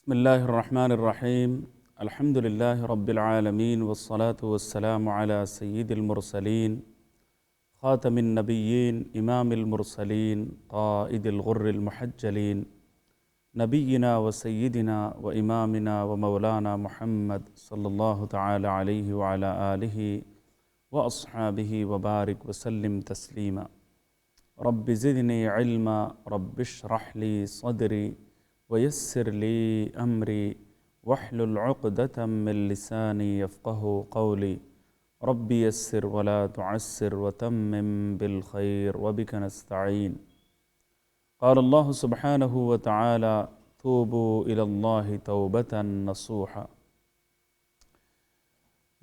بسم الله الرحمن الرحيم الحمد لله رب العالمين والصلاة والسلام على سيد المرسلين خاتم النبيين إمام المرسلين قائد الغر المحجلين نبينا وسيدنا وإمامنا ومولانا محمد صلى الله تعالى عليه وعلى آله وأصحابه وبارك وسلم تسليما رب زدني علما رب اشرح لي صدري ويسر لي أمري واحلل عقدة من لساني يفقه قولي رب يسر ولا تعسر وتمم بالخير وبك نستعين قال الله سبحانه وتعالى توبوا إلى الله توبة نصوحا۔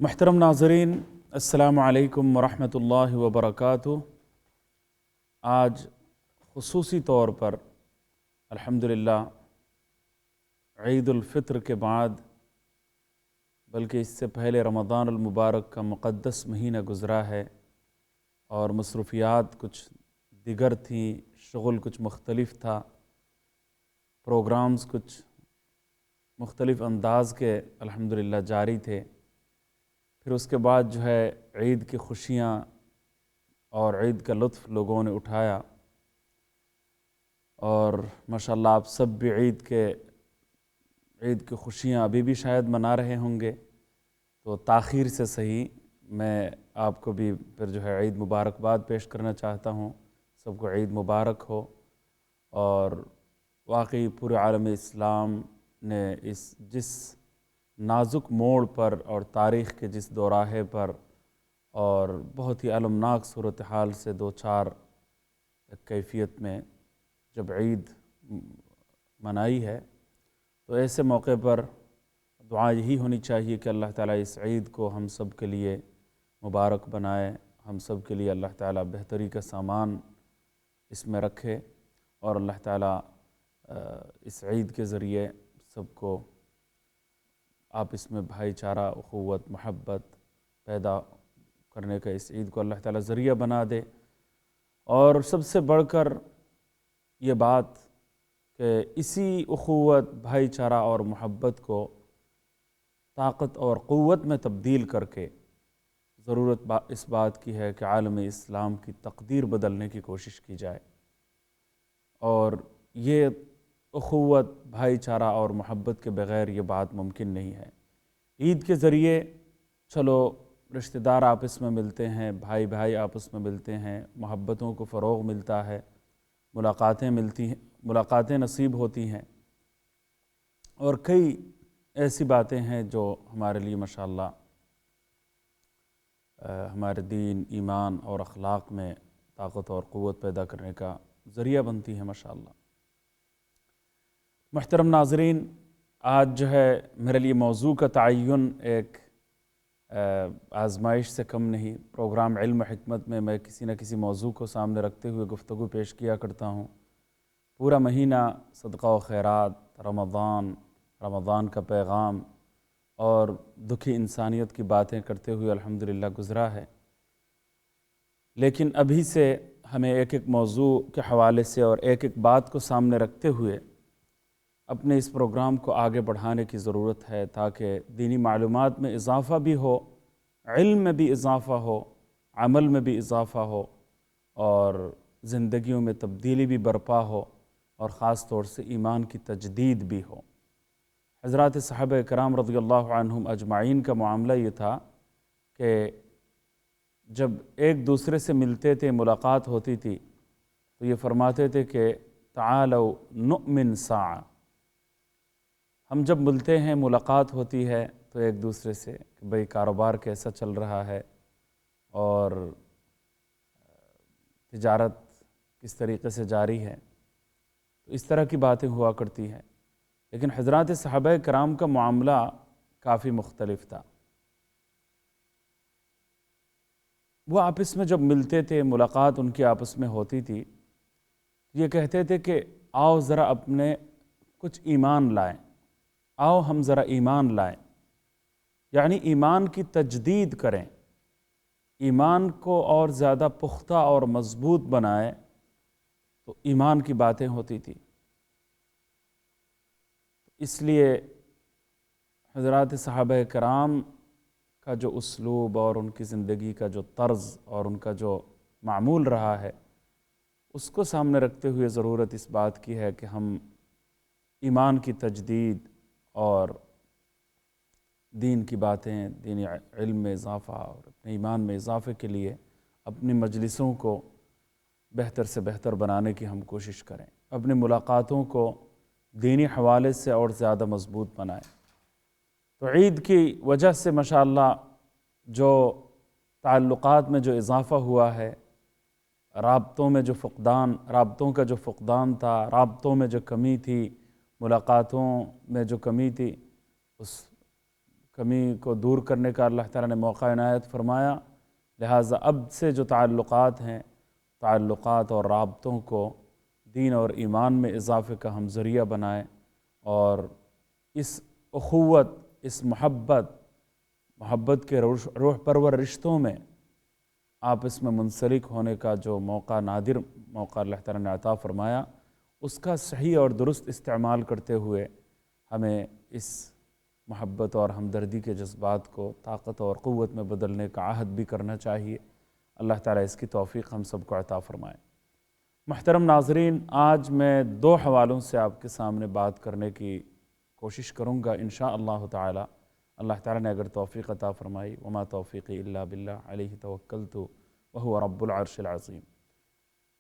محترم ناظرین، السلام علیکم ورحمۃ اللہ وبرکاتہ۔ آج خصوصی طور پر الحمدللہ عید الفطر کے بعد، بلکہ اس سے پہلے رمضان المبارک کا مقدس مہینہ گزرا ہے اور مصروفیات کچھ دیگر تھیں، شغل کچھ مختلف تھا، پروگرامز کچھ مختلف انداز کے الحمدللہ جاری تھے۔ پھر اس کے بعد جو ہے عید کی خوشیاں اور عید کا لطف لوگوں نے اٹھایا، اور ماشاءاللہ آپ سب بھی عید کی خوشیاں ابھی بھی شاید منا رہے ہوں گے، تو تاخیر سے صحیح میں آپ کو بھی پھر جو ہے عید مبارکباد پیش کرنا چاہتا ہوں۔ سب کو عید مبارک ہو، اور واقعی پورے عالم اسلام نے جس نازک موڑ پر اور تاریخ کے جس دوراہے پر اور بہت ہی المناک صورتحال سے دو چار کیفیت میں جب عید منائی ہے، تو ایسے موقع پر دعا یہی ہونی چاہیے کہ اللہ تعالیٰ اس عید کو ہم سب کے لیے مبارک بنائے، ہم سب کے لیے اللہ تعالیٰ بہتری کا سامان اس میں رکھے، اور اللہ تعالیٰ اس عید کے ذریعے سب کو آپس میں بھائی چارہ، اخوت، محبت پیدا کرنے کا اس عید کو اللہ تعالیٰ ذریعہ بنا دے۔ اور سب سے بڑھ کر یہ بات کہ اسی اخوت، بھائی چارہ اور محبت کو طاقت اور قوت میں تبدیل کر کے ضرورت اس بات کی ہے کہ عالم اسلام کی تقدیر بدلنے کی کوشش کی جائے، اور یہ اخوت، بھائی چارہ اور محبت کے بغیر یہ بات ممکن نہیں ہے۔ عید کے ذریعے چلو رشتہ دار آپس میں ملتے ہیں، بھائی بھائی آپس میں ملتے ہیں، محبتوں کو فروغ ملتا ہے، ملاقاتیں ملتی ہیں، ملاقاتیں نصیب ہوتی ہیں، اور کئی ایسی باتیں ہیں جو ہمارے لیے ماشاءاللہ ہمارے دین، ایمان اور اخلاق میں طاقت اور قوت پیدا کرنے کا ذریعہ بنتی ہیں ماشاءاللہ۔ محترم ناظرین، آج جو ہے میرے لیے موضوع کا تعین ایک آزمائش سے کم نہیں۔ پروگرام علم حکمت میں کسی نہ کسی موضوع کو سامنے رکھتے ہوئے گفتگو پیش کیا کرتا ہوں۔ پورا مہینہ صدقہ و خیرات، رمضان کا پیغام اور دکھی انسانیت کی باتیں کرتے ہوئے الحمدللہ گزرا ہے، لیکن ابھی سے ہمیں ایک ایک موضوع کے حوالے سے اور ایک ایک بات کو سامنے رکھتے ہوئے اپنے اس پروگرام کو آگے بڑھانے کی ضرورت ہے، تاکہ دینی معلومات میں اضافہ بھی ہو، علم میں بھی اضافہ ہو، عمل میں بھی اضافہ ہو، اور زندگیوں میں تبدیلی بھی برپا ہو، اور خاص طور سے ایمان کی تجدید بھی ہو۔ حضرات صحابہ کرام رضی اللہ عنہم اجمعین کا معاملہ یہ تھا کہ جب ایک دوسرے سے ملتے تھے، ملاقات ہوتی تھی، تو یہ فرماتے تھے کہ تعالوا نؤمن ساعہ، ہم جب ملتے ہیں، ملاقات ہوتی ہے، تو ایک دوسرے سے کہ بھئی کاروبار کیسا چل رہا ہے، اور تجارت کس طریقے سے جاری ہے، تو اس طرح کی باتیں ہوا کرتی ہیں۔ لیکن حضرات صحابہ کرام کا معاملہ کافی مختلف تھا۔ وہ آپس میں جب ملتے تھے، ملاقات ان کی آپس میں ہوتی تھی، یہ کہتے تھے کہ آؤ ذرا اپنے کچھ ایمان لائیں، آؤ ہم ذرا ایمان لائیں، یعنی ایمان کی تجدید کریں، ایمان کو اور زیادہ پختہ اور مضبوط بنائیں، تو ایمان کی باتیں ہوتی تھی۔ اس لیے حضرات صحابہ کرام کا جو اسلوب اور ان کی زندگی کا جو طرز اور ان کا جو معمول رہا ہے، اس کو سامنے رکھتے ہوئے ضرورت اس بات کی ہے کہ ہم ایمان کی تجدید اور دین کی باتیں، دینی علم میں اضافہ اور اپنے ایمان میں اضافے کے لیے اپنی مجلسوں کو بہتر سے بہتر بنانے کی ہم کوشش کریں، اپنی ملاقاتوں کو دینی حوالے سے اور زیادہ مضبوط بنائیں۔ تو عید کی وجہ سے ماشاءاللہ جو تعلقات میں جو اضافہ ہوا ہے، رابطوں کا جو فقدان تھا، رابطوں میں جو کمی تھی، ملاقاتوں میں جو کمی تھی، اس کمی کو دور کرنے کا اللہ تعالیٰ نے موقع عنایت فرمایا۔ لہٰذا اب سے جو تعلقات ہیں، تعلقات اور رابطوں کو دین اور ایمان میں اضافے کا ہم ذریعہ بنائیں، اور اس اخوت، اس محبت کے روح پرور رشتوں میں آپس میں منسلک ہونے کا جو نادر موقع اللہ تعالیٰ نے عطا فرمایا، اس کا صحیح اور درست استعمال کرتے ہوئے ہمیں اس محبت اور ہمدردی کے جذبات کو طاقت اور قوت میں بدلنے کا عہد بھی کرنا چاہیے۔ اللہ تعالیٰ اس کی توفیق ہم سب کو عطا فرمائے۔ محترم ناظرین، آج میں 2 حوالوں سے آپ کے سامنے بات کرنے کی کوشش کروں گا انشاءاللہ تعالی۔ اللہ تعالیٰ نے اگر توفیق عطا فرمائی، وما توفیقی الا باللہ علیہ توکلت وہو رب العرش العظیم۔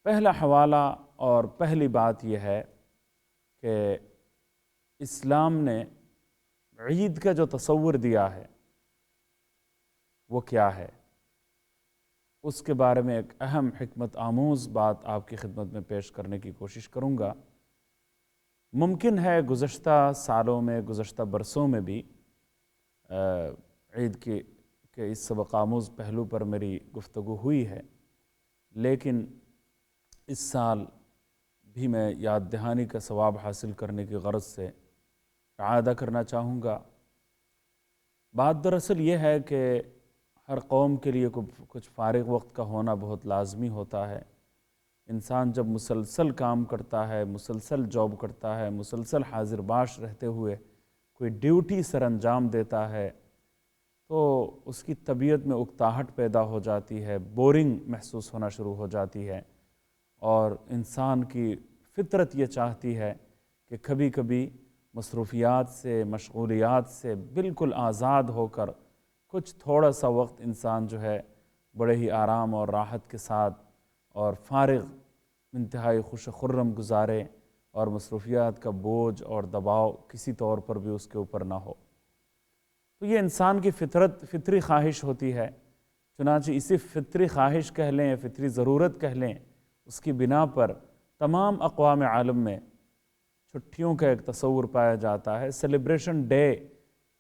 پہلا حوالہ اور پہلی بات یہ ہے کہ اسلام نے عید کا جو تصور دیا ہے وہ کیا ہے، اس کے بارے میں ایک اہم حکمت آموز بات آپ کی خدمت میں پیش کرنے کی کوشش کروں گا۔ ممکن ہے گزشتہ سالوں میں، گزشتہ برسوں میں بھی عید کے اس سبق آموز پہلو پر میری گفتگو ہوئی ہے، لیکن اس سال بھی میں یاد دہانی کا ثواب حاصل کرنے کی غرض سے اعادہ کرنا چاہوں گا۔ بات دراصل یہ ہے کہ ہر قوم کے لیے کچھ فارغ وقت کا ہونا بہت لازمی ہوتا ہے۔ انسان جب مسلسل کام کرتا ہے، مسلسل جاب کرتا ہے، مسلسل حاضر باش رہتے ہوئے کوئی ڈیوٹی سر انجام دیتا ہے، تو اس کی طبیعت میں اکتاہٹ پیدا ہو جاتی ہے، بورنگ محسوس ہونا شروع ہو جاتی ہے، اور انسان کی فطرت یہ چاہتی ہے کہ کبھی کبھی مصروفیات سے، مشغولیات سے بالکل آزاد ہو کر کچھ تھوڑا سا وقت انسان جو ہے بڑے ہی آرام اور راحت کے ساتھ اور فارغ، انتہائی خوش خرم گزارے، اور مصروفیات کا بوجھ اور دباؤ کسی طور پر بھی اس کے اوپر نہ ہو۔ تو یہ انسان کی فطری خواہش ہوتی ہے۔ چنانچہ اسی فطری خواہش کہہ لیں یا فطری ضرورت کہہ لیں، اس کی بنا پر تمام اقوام عالم میں چھٹیوں کا ایک تصور پایا جاتا ہے۔ سیلیبریشن ڈے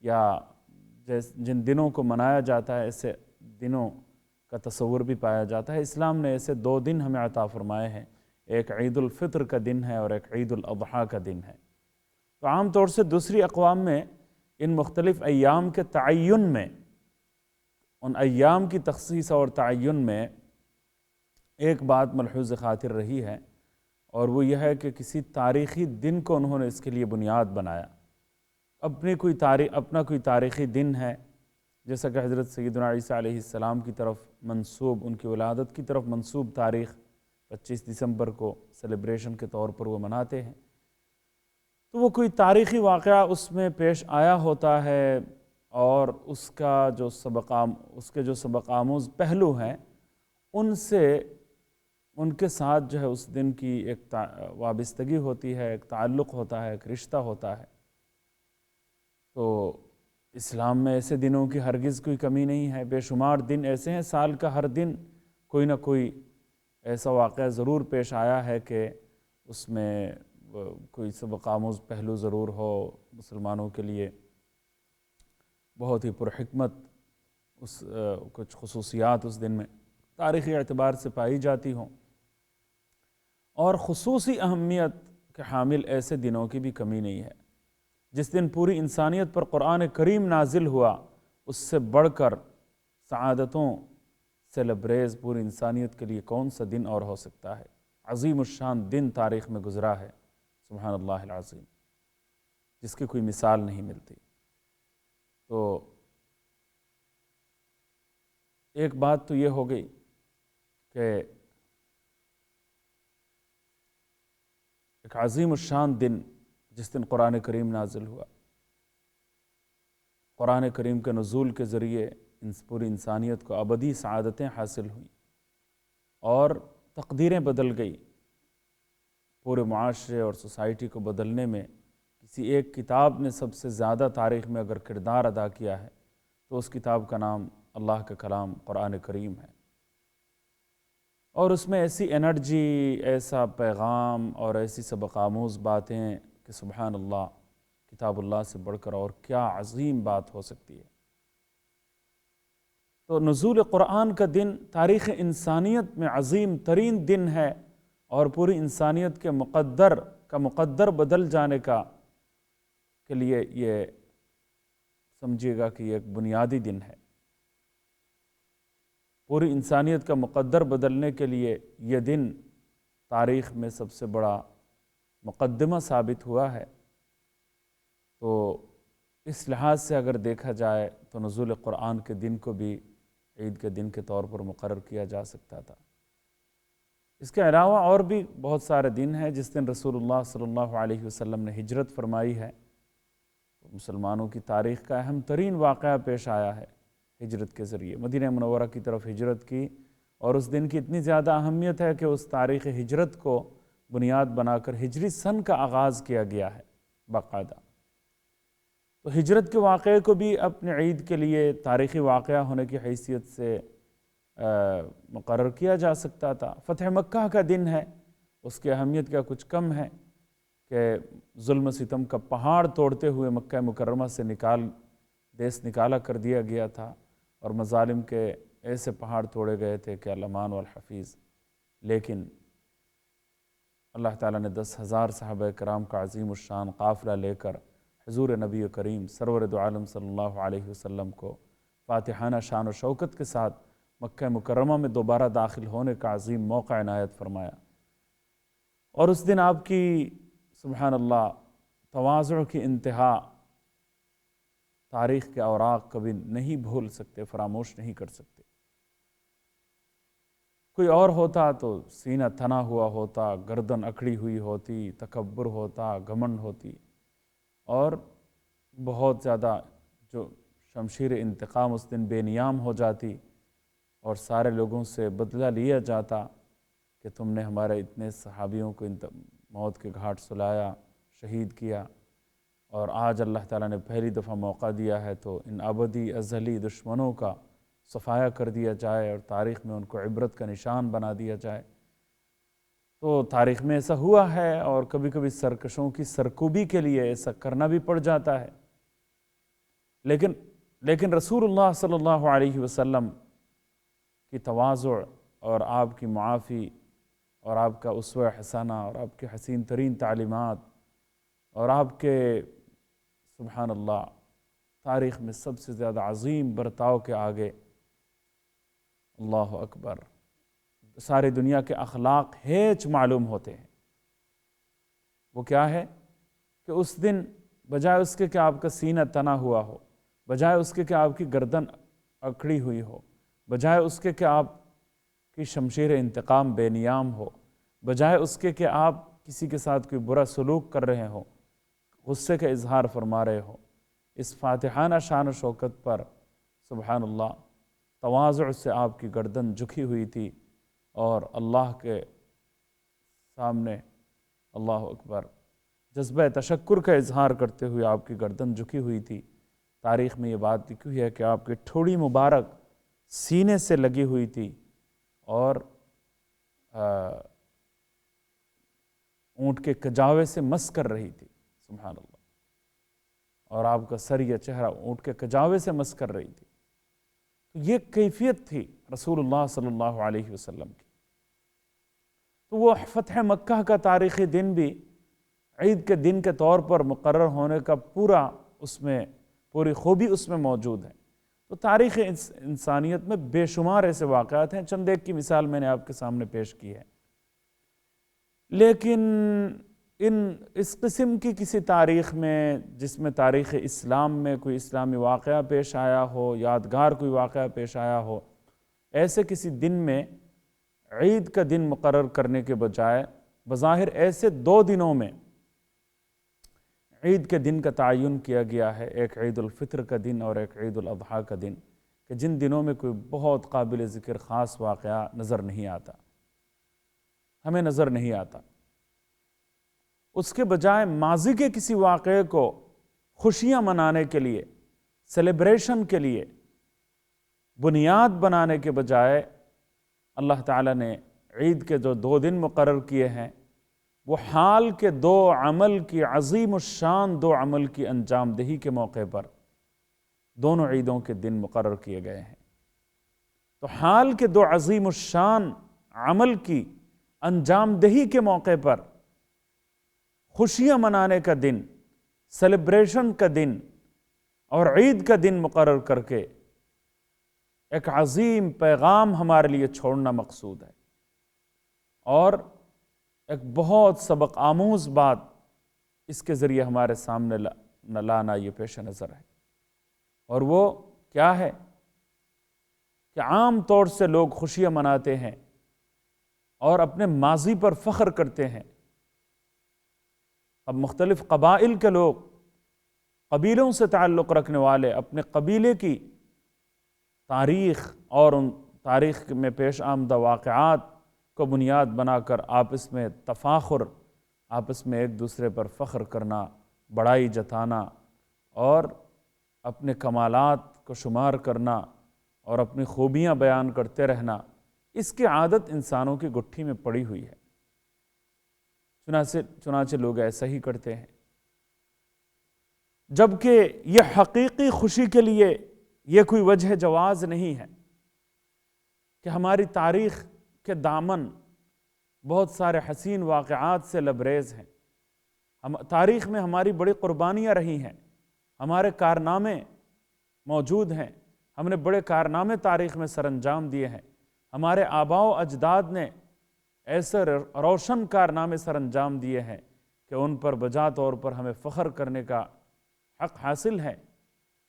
یا جن دنوں کو منایا جاتا ہے، ایسے دنوں کا تصور بھی پایا جاتا ہے۔ اسلام نے ایسے 2 دن ہمیں عطا فرمائے ہیں، ایک عید الفطر کا دن ہے اور ایک عید الاضحیٰ کا دن ہے۔ تو عام طور سے دوسری اقوام میں ان مختلف ایام کے تعین میں، ان ایام کی تخصیص اور تعین میں ایک بات ملحوظ خاطر رہی ہے، اور وہ یہ ہے کہ کسی تاریخی دن کو انہوں نے اس کے لیے بنیاد بنایا۔ اپنا کوئی تاریخی دن ہے، جیسا کہ حضرت سیدنا عیسیٰ علیہ السلام کی طرف منسوب، ان کی ولادت کی طرف منسوب تاریخ 25 دسمبر کو سیلیبریشن کے طور پر وہ مناتے ہیں۔ تو وہ کوئی تاریخی واقعہ اس میں پیش آیا ہوتا ہے، اور اس کے جو سبق آموز پہلو ہیں، ان کے ساتھ جو ہے اس دن کی ایک وابستگی ہوتی ہے، ایک تعلق ہوتا ہے، ایک رشتہ ہوتا ہے۔ تو اسلام میں ایسے دنوں کی ہرگز کوئی کمی نہیں ہے۔ بے شمار دن ایسے ہیں، سال کا ہر دن کوئی نہ کوئی ایسا واقعہ ضرور پیش آیا ہے کہ اس میں کوئی سبق آموز پہلو ضرور ہو، مسلمانوں کے لیے بہت ہی پرحکمت کچھ خصوصیات اس دن میں تاریخی اعتبار سے پائی جاتی ہوں، اور خصوصی اہمیت کے حامل ایسے دنوں کی بھی کمی نہیں ہے۔ جس دن پوری انسانیت پر قرآن کریم نازل ہوا، اس سے بڑھ کر سعادتوں سے لبریز پوری انسانیت کے لیے کون سا دن اور ہو سکتا ہے۔ عظیم الشان دن تاریخ میں گزرا ہے، سبحان اللہ العظیم، جس کی کوئی مثال نہیں ملتی۔ تو ایک بات تو یہ ہو گئی کہ ایک عظیم الشان دن جس دن قرآن کریم نازل ہوا، قرآن کریم کے نزول کے ذریعے پوری انسانیت کو ابدی سعادتیں حاصل ہوئیں اور تقدیریں بدل گئی۔ پورے معاشرے اور سوسائٹی کو بدلنے میں کسی ایک کتاب نے سب سے زیادہ تاریخ میں اگر کردار ادا کیا ہے تو اس کتاب کا نام اللہ کا کلام قرآن کریم ہے، اور اس میں ایسی انرجی، ایسا پیغام اور ایسی سبق آموز باتیں کہ سبحان اللہ، کتاب اللہ سے بڑھ کر اور کیا عظیم بات ہو سکتی ہے۔ تو نزول قرآن کا دن تاریخ انسانیت میں عظیم ترین دن ہے، اور پوری انسانیت کے مقدر بدل جانے کے لیے یہ سمجھیے گا کہ یہ ایک بنیادی دن ہے۔ پوری انسانیت کا مقدر بدلنے کے لیے یہ دن تاریخ میں سب سے بڑا مقدمہ ثابت ہوا ہے۔ تو اس لحاظ سے اگر دیکھا جائے تو نزول قرآن کے دن کو بھی عید کے دن کے طور پر مقرر کیا جا سکتا تھا۔ اس کے علاوہ اور بھی بہت سارے دن ہیں جس دن رسول اللہ صلی اللہ علیہ وسلم نے ہجرت فرمائی ہے۔ مسلمانوں کی تاریخ کا اہم ترین واقعہ پیش آیا ہے، ہجرت کے ذریعے مدینہ منورہ کی طرف ہجرت کی، اور اس دن کی اتنی زیادہ اہمیت ہے کہ اس تاریخ ہجرت کو بنیاد بنا کر ہجری سن کا آغاز کیا گیا ہے باقاعدہ۔ تو ہجرت کے واقعے کو بھی اپنے عید کے لیے تاریخی واقعہ ہونے کی حیثیت سے مقرر کیا جا سکتا تھا۔ فتح مکہ کا دن ہے، اس کی اہمیت کا کچھ کم ہے کہ ظلم و ستم کا پہاڑ توڑتے ہوئے مکہ مکرمہ سے دیس نکالا کر دیا گیا تھا، اور مظالم کے ایسے پہاڑ توڑے گئے تھے کہ الامان والحفیظ۔ لیکن اللہ تعالیٰ نے 10,000 صحابہ کرام کا عظیم الشان قافلہ لے کر حضور نبی کریم سرور دو عالم صلی اللہ علیہ وسلم کو فاتحانہ شان و شوکت کے ساتھ مکہ مکرمہ میں دوبارہ داخل ہونے کا عظیم موقع عنایت فرمایا، اور اس دن آپ کی سبحان اللہ تواضع کی انتہا تاریخ کے اوراق کبھی نہیں بھول سکتے، فراموش نہیں کر سکتے۔ کوئی اور ہوتا تو سینہ تنا ہوا ہوتا، گردن اکڑی ہوئی ہوتی، تکبر ہوتا، گھمنڈ ہوتی، اور بہت زیادہ جو شمشیر انتقام اس دن بے نیام ہو جاتی، اور سارے لوگوں سے بدلہ لیا جاتا کہ تم نے ہمارے اتنے صحابیوں کو موت کے گھاٹ سلایا، شہید کیا، اور آج اللہ تعالیٰ نے پہلی دفعہ موقع دیا ہے تو ان ابدی ازلی دشمنوں کا صفایا کر دیا جائے اور تاریخ میں ان کو عبرت کا نشان بنا دیا جائے۔ تو تاریخ میں ایسا ہوا ہے، اور کبھی کبھی سرکشوں کی سرکوبی کے لیے ایسا کرنا بھی پڑ جاتا ہے، لیکن رسول اللہ صلی اللہ علیہ وسلم کی تواضع اور آپ کی معافی اور آپ کا اسوہ حسنہ اور آپ کے حسین ترین تعلیمات اور آپ کے سبحان اللہ تاریخ میں سب سے زیادہ عظیم برتاؤ کے آگے اللہ اکبر ساری دنیا کے اخلاق ہیچ معلوم ہوتے ہیں۔ وہ کیا ہے کہ اس دن بجائے اس کے کہ آپ کا سینہ تنا ہوا ہو، بجائے اس کے کہ آپ کی گردن اکڑی ہوئی ہو، بجائے اس کے کہ آپ کی شمشیر انتقام بے نیام ہو، بجائے اس کے کہ آپ کسی کے ساتھ کوئی برا سلوک کر رہے ہو، غصے کا اظہار فرما رہے ہو، اس فاتحانہ شان و شوکت پر سبحان اللہ تواضع سے آپ کی گردن جھکی ہوئی تھی، اور اللہ کے سامنے اللہ اکبر جذبہ تشکر کا اظہار کرتے ہوئے آپ کی گردن جھکی ہوئی تھی۔ تاریخ میں یہ بات لکھی ہوئی ہے کہ آپ کی ٹھوڑی مبارک سینے سے لگی ہوئی تھی، اور اونٹ کے کجاوے سے مس کر رہی تھی سبحان اللہ، اور آپ کا سر یا چہرہ اونٹ کے کجاوے سے مس کر رہی تھی۔ یہ کیفیت تھی رسول اللہ صلی اللہ علیہ وسلم کی۔ تو وہ فتح مکہ کا تاریخی دن بھی عید کے دن کے طور پر مقرر ہونے کا پوری خوبی اس میں موجود ہے۔ تو تاریخ انسانیت میں بے شمار ایسے واقعات ہیں، چند ایک کی مثال میں نے آپ کے سامنے پیش کی ہے، لیکن اس قسم کی کسی تاریخ میں، جس میں تاریخ اسلام میں کوئی اسلامی واقعہ پیش آیا ہو، یادگار کوئی واقعہ پیش آیا ہو، ایسے کسی دن میں عید کا دن مقرر کرنے کے بجائے بظاہر ایسے 2 دنوں میں عید کے دن کا تعین کیا گیا ہے، ایک عید الفطر کا دن اور ایک عید الاضحیٰ کا دن، کہ جن دنوں میں کوئی بہت قابل ذکر خاص واقعہ نظر نہیں آتا، ہمیں نظر نہیں آتا۔ اس کے بجائے ماضی کے کسی واقعے کو خوشیاں منانے کے لیے، سیلیبریشن کے لیے بنیاد بنانے کے بجائے اللہ تعالیٰ نے عید کے جو 2 دن مقرر کیے ہیں، وہ حال کے 2 عمل کی عظیم الشان 2 عمل کی انجام دہی کے موقع پر دونوں عیدوں کے دن مقرر کیے گئے ہیں۔ تو حال کے 2 عظیم الشان عمل کی انجام دہی کے موقع پر خوشیاں منانے کا دن، سیلیبریشن کا دن اور عید کا دن مقرر کر کے ایک عظیم پیغام ہمارے لیے چھوڑنا مقصود ہے، اور ایک بہت سبق آموز بات اس کے ذریعے ہمارے سامنے لانا یہ پیش نظر ہے۔ اور وہ کیا ہے کہ عام طور سے لوگ خوشیاں مناتے ہیں اور اپنے ماضی پر فخر کرتے ہیں۔ اب مختلف قبائل کے لوگ، قبیلوں سے تعلق رکھنے والے، اپنے قبیلے کی تاریخ اور ان تاریخ میں پیش آمدہ واقعات کو بنیاد بنا کر آپس میں تفاخر، آپس میں ایک دوسرے پر فخر کرنا، بڑائی جتانا اور اپنے کمالات کو شمار کرنا اور اپنی خوبیاں بیان کرتے رہنا، اس کی عادت انسانوں کی گٹھی میں پڑی ہوئی ہے۔ چنانچہ لوگ ایسا ہی کرتے ہیں، جبکہ یہ حقیقی خوشی کے لیے یہ کوئی وجہ جواز نہیں ہے کہ ہماری تاریخ کے دامن بہت سارے حسین واقعات سے لبریز ہیں۔ تاریخ میں ہماری بڑی قربانیاں رہی ہیں، ہمارے کارنامے موجود ہیں، ہم نے بڑے کارنامے تاریخ میں سر انجام دیے ہیں، ہمارے آباء و اجداد نے ایسے روشن کارنامے سر انجام دیے ہیں کہ ان پر بجا طور پر ہمیں فخر کرنے کا حق حاصل ہے۔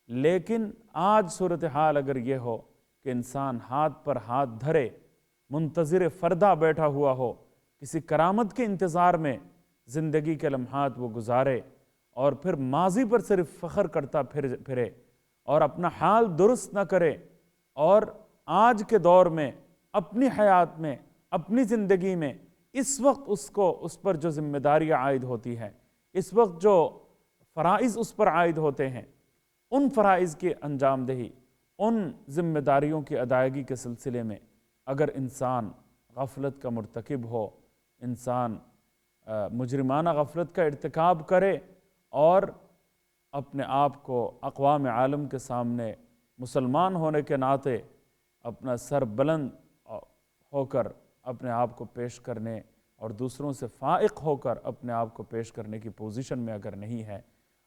لیکن آج صورتحال اگر یہ ہو کہ انسان ہاتھ پر ہاتھ دھرے منتظر فردا بیٹھا ہوا ہو، کسی کرامت کے انتظار میں زندگی کے لمحات وہ گزارے اور پھر ماضی پر صرف فخر کرتا پھرے اور اپنا حال درست نہ کرے، اور آج کے دور میں اپنی حیات میں، اپنی زندگی میں اس وقت اس پر جو ذمہ داریاں عائد ہوتی ہیں، اس وقت جو فرائض اس پر عائد ہوتے ہیں، ان فرائض کی انجام دہی، ان ذمہ داریوں کی ادائیگی کے سلسلے میں اگر انسان غفلت کا مرتکب ہو، انسان مجرمانہ غفلت کا ارتکاب کرے اور اپنے آپ کو اقوام عالم کے سامنے مسلمان ہونے کے ناطے اپنا سر بلند ہو کر اپنے آپ کو پیش کرنے اور دوسروں سے فائق ہو کر اپنے آپ کو پیش کرنے کی پوزیشن میں اگر نہیں ہے،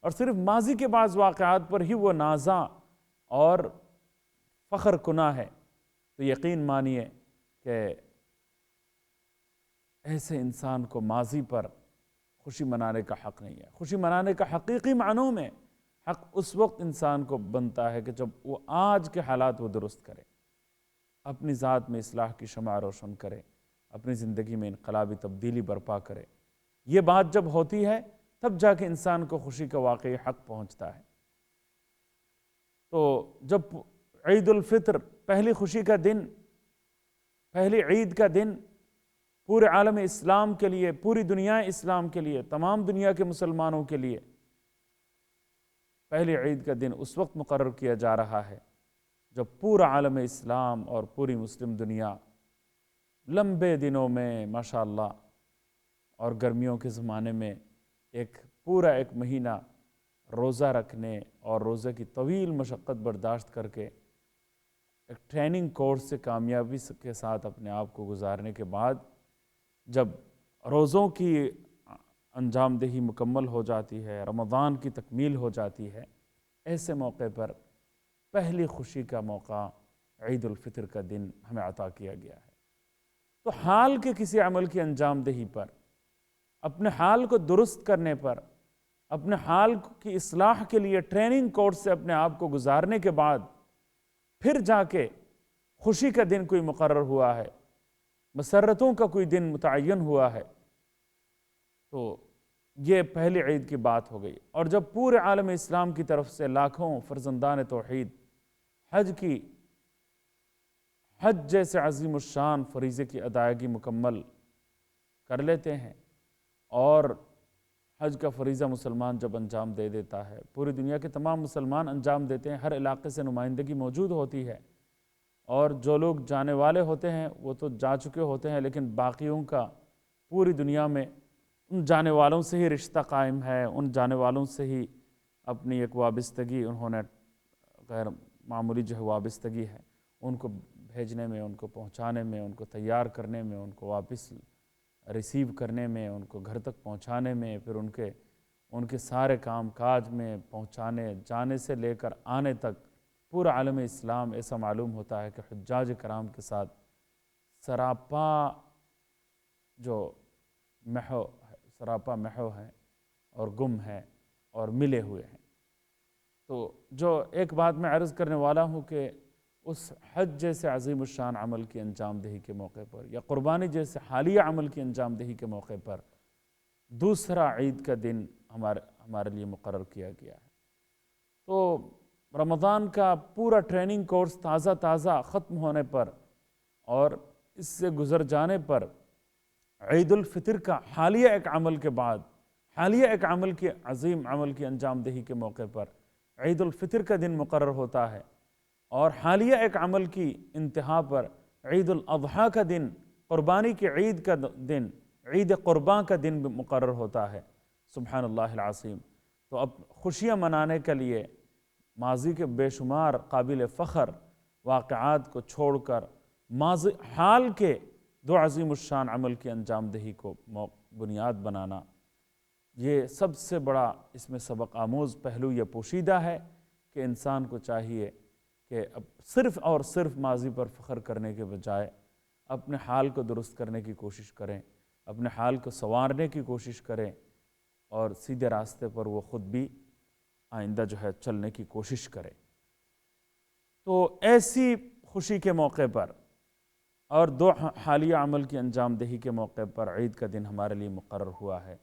اور صرف ماضی کے بعض واقعات پر ہی وہ نازاں اور فخر کناں ہے، تو یقین مانیے کہ ایسے انسان کو ماضی پر خوشی منانے کا حق نہیں ہے۔ خوشی منانے کا حقیقی معنوں میں حق اس وقت انسان کو بنتا ہے کہ جب وہ آج کے حالات وہ درست کرے، اپنی ذات میں اصلاح کی شمع روشن کرے، اپنی زندگی میں انقلابی تبدیلی برپا کرے۔ یہ بات جب ہوتی ہے تب جا کے انسان کو خوشی کا واقعی حق پہنچتا ہے۔ تو جب عید الفطر، پہلی خوشی کا دن، پہلی عید کا دن پورے عالم اسلام کے لیے، پوری دنیا اسلام کے لیے، تمام دنیا کے مسلمانوں کے لیے پہلی عید کا دن اس وقت مقرر کیا جا رہا ہے جب پورا عالم اسلام اور پوری مسلم دنیا لمبے دنوں میں ماشاءاللہ اور گرمیوں کے زمانے میں پورا ایک مہینہ روزہ رکھنے اور روزے کی طویل مشقت برداشت کر کے ایک ٹریننگ کورس سے کامیابی کے ساتھ اپنے آپ کو گزارنے کے بعد جب روزوں کی انجام دہی مکمل ہو جاتی ہے، رمضان کی تکمیل ہو جاتی ہے، ایسے موقع پر پہلی خوشی کا موقع عید الفطر کا دن ہمیں عطا کیا گیا ہے۔ تو حال کے کسی عمل کی انجام دہی پر اپنے حال کو درست کرنے پر، اپنے حال کی اصلاح کے لیے ٹریننگ کورس سے اپنے آپ کو گزارنے کے بعد پھر جا کے خوشی کا دن کوئی مقرر ہوا ہے، مسرتوں کا کوئی دن متعین ہوا ہے، تو یہ پہلی عید کی بات ہو گئی۔ اور جب پورے عالم اسلام کی طرف سے لاکھوں فرزندان توحید حج جیسے عظیم الشان فریضے کی ادائیگی مکمل کر لیتے ہیں، اور حج کا فریضہ مسلمان جب انجام دے دیتا ہے، پوری دنیا کے تمام مسلمان انجام دیتے ہیں، ہر علاقے سے نمائندگی موجود ہوتی ہے، اور جو لوگ جانے والے ہوتے ہیں وہ تو جا چکے ہوتے ہیں، لیکن باقیوں کا پوری دنیا میں ان جانے والوں سے ہی رشتہ قائم ہے، ان جانے والوں سے ہی اپنی ایک وابستگی انہوں نے غیر معمولی جو ہے وابستگی ہے، ان کو بھیجنے میں، ان کو پہنچانے میں، ان کو تیار کرنے میں، ان کو واپس ریسیو کرنے میں، ان کو گھر تک پہنچانے میں، پھر ان کے سارے کام کاج میں پہنچانے جانے سے لے کر آنے تک پورا عالم اسلام ایسا معلوم ہوتا ہے کہ حجاج کرام کے ساتھ سراپا محو ہے اور گم ہے اور ملے ہوئے ہیں۔ تو جو ایک بات میں عرض کرنے والا ہوں کہ اس حج جیسے عظیم الشان عمل کی انجام دہی کے موقع پر، یا قربانی جیسے حالیہ عمل کی انجام دہی کے موقع پر، دوسرا عید کا دن ہمارے لیے مقرر کیا گیا ہے۔ تو رمضان کا پورا ٹریننگ کورس تازہ ختم ہونے پر اور اس سے گزر جانے پر، عید الفطر کا حالیہ ایک عمل کے بعد، حالیہ ایک عمل کی عظیم عمل کی انجام دہی کے موقع پر عید الفطر کا دن مقرر ہوتا ہے، اور حالیہ ایک عمل کی انتہا پر عید الاضحیٰ کا دن، قربانی کی عید کا دن، عید قرباں کا دن مقرر ہوتا ہے۔ سبحان اللہ العظیم۔ تو اب خوشیاں منانے کے لیے ماضی کے بے شمار قابل فخر واقعات کو چھوڑ کر حال کے دو عظیم الشان عمل کی انجام دہی کو بنیاد بنانا، یہ سب سے بڑا اس میں سبق آموز پہلو یہ پوشیدہ ہے کہ انسان کو چاہیے کہ اب صرف اور صرف ماضی پر فخر کرنے کے بجائے اپنے حال کو درست کرنے کی کوشش کریں، اپنے حال کو سنوارنے کی کوشش کریں، اور سیدھے راستے پر وہ خود بھی آئندہ جو ہے چلنے کی کوشش کرے۔ تو ایسی خوشی کے موقع پر اور دو حالیہ عمل کی انجام دہی کے موقع پر عید کا دن ہمارے لیے مقرر ہوا ہے،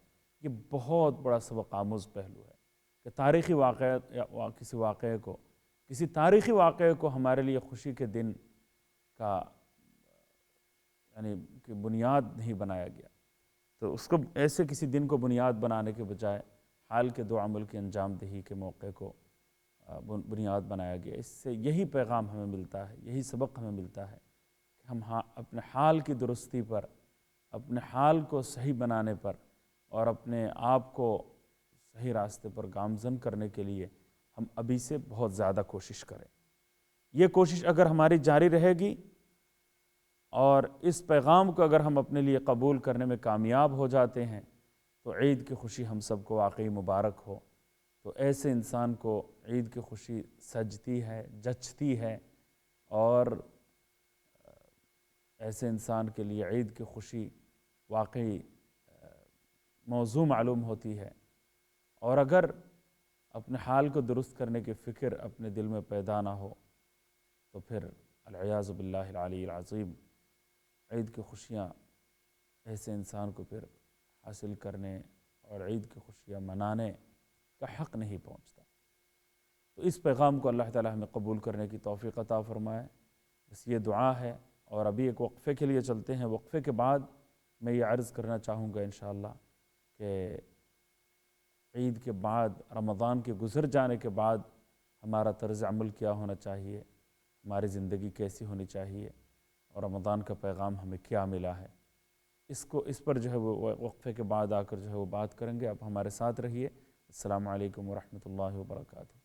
یہ بہت بڑا سبق آموز پہلو ہے کہ تاریخی واقعہ یا کسی تاریخی واقعے کو ہمارے لیے خوشی کے دن کا یعنی کہ بنیاد نہیں بنایا گیا، تو اس کو ایسے کسی دن کو بنیاد بنانے کے بجائے حال کے دو عمل کی انجام دہی کے موقع کو بنیاد بنایا گیا۔ اس سے یہی پیغام ہمیں ملتا ہے، یہی سبق ہمیں ملتا ہے کہ ہم اپنے حال کی درستی پر، اپنے حال کو صحیح بنانے پر اور اپنے آپ کو صحیح راستے پر گامزن کرنے کے لیے ہم ابھی سے بہت زیادہ کوشش کریں۔ یہ کوشش اگر ہماری جاری رہے گی اور اس پیغام کو اگر ہم اپنے لیے قبول کرنے میں کامیاب ہو جاتے ہیں تو عید کی خوشی ہم سب کو واقعی مبارک ہو۔ تو ایسے انسان کو عید کی خوشی سجتی ہے، جچتی ہے، اور ایسے انسان کے لیے عید کی خوشی واقعی موضوع معلوم ہوتی ہے۔ اور اگر اپنے حال کو درست کرنے کی فکر اپنے دل میں پیدا نہ ہو تو پھر العیاذ باللہ العلی العظیم عید کی خوشیاں ایسے انسان کو پھر حاصل کرنے اور عید کی خوشیاں منانے کا حق نہیں پہنچتا۔ تو اس پیغام کو اللہ تعالی ہمیں قبول کرنے کی توفیق عطا فرمائے، بس یہ دعا ہے۔ اور ابھی ایک وقفے کے لیے چلتے ہیں، وقفے کے بعد میں یہ عرض کرنا چاہوں گا انشاءاللہ کہ عید کے بعد، رمضان کے گزر جانے کے بعد ہمارا طرز عمل کیا ہونا چاہیے، ہماری زندگی کیسی ہونی چاہیے، اور رمضان کا پیغام ہمیں کیا ملا ہے، اس پر جو ہے وہ وقفے کے بعد آ کر جو ہے وہ بات کریں گے۔ آپ ہمارے ساتھ رہیے۔ السلام علیکم ورحمۃ اللہ وبرکاتہ۔